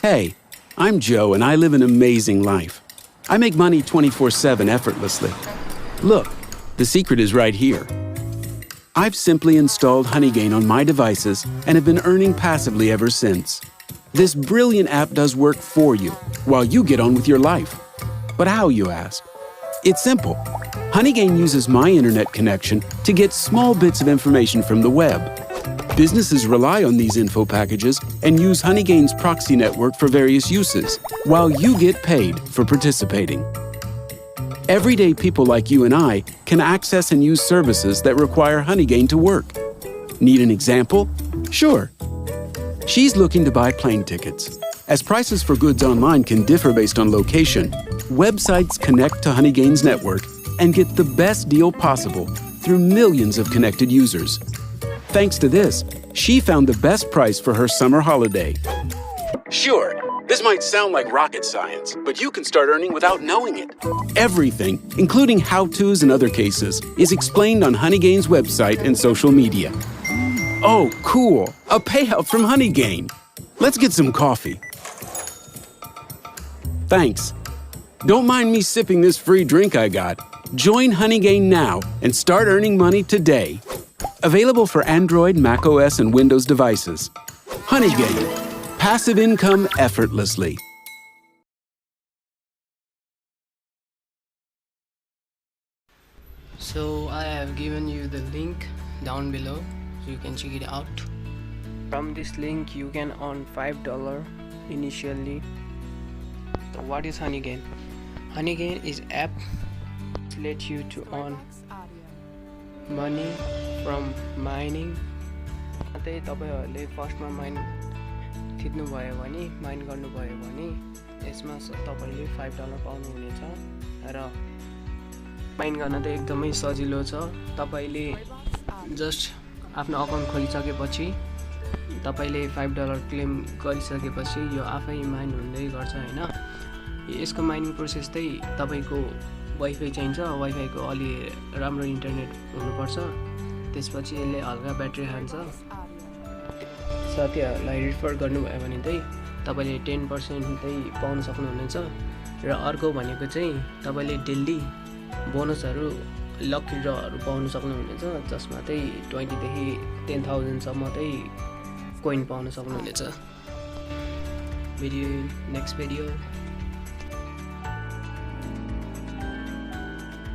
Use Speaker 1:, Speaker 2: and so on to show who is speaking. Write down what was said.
Speaker 1: Hey, I'm Joe and I live an amazing life. I make money 24/7 effortlessly. Look, the secret is right here. I've simply installed Honeygain on my devices and have been earning passively ever since. This brilliant app does work for you while you get on with your life. But how, you ask? It's simple. Honeygain uses my internet connection to get small bits of information from the web. Businesses rely on these info packages and use Honeygain's proxy network for various uses, while you get paid for participating. Everyday people like you and I can access and use services that require Honeygain to work. Need an example? Sure. She's looking to buy plane tickets. As prices for goods online can differ based on location, websites connect to Honeygain's network and get the best deal possible through millions of connected users. Thanks to this, she found the best price for her summer holiday. Sure, this might sound like rocket science, but you can start earning without knowing it. Everything, including how-tos and other cases, is explained on Honeygain's website and social media. Oh, cool! A payout from Honeygain! Let's get some coffee. Thanks. Don't mind me sipping this free drink I got. Join Honeygain now and start earning money today. Available for Android, macOS, and Windows devices. Honeygain. Passive income effortlessly.
Speaker 2: So I have given you the link down below so you can check it out. From this link you can earn $5 initially. So what is Honeygain? Honeygain is app to let you to earn money from mining. त्यही तपाईहरुले फर्स्टमा mine थिच्नु भयो भने mine गर्नु भयो भने यसमा तपाईले $5 पाउनु हुनेछ र माइन गर्न त एकदमै सजिलो छ। तपाईले जस्ट आफ्नो अकाउन्ट खोलिसकेपछि तपाईले $5 क्लेम गरिसकेपछि यो आफै माइन हुँदै गर्छ हैन। यसको माइनिङ प्रोसेस चाहिँ तपाईको वाइफाई चाहिन्छ, वाइफाई को अलि राम्रो इन्टरनेट हुनुपर्छ। त्यसपछि यसले हल्का ब्याट्री खान्छ। साथीहरुलाई रिफर गर्नुभयो भने चाहिँ तपाईले 10% चाहिँ पाउन सक्नुहुनेछ र अर्को भनेको चाहिँ तपाईले डेली बोनसहरु लकी ड्रहरु पाउन सक्नुहुनेछ जसमा चाहिँ 20 देखि 10,000 सम्म चाहिँ कोइन पाउन सक्नुहुनेछ। Next video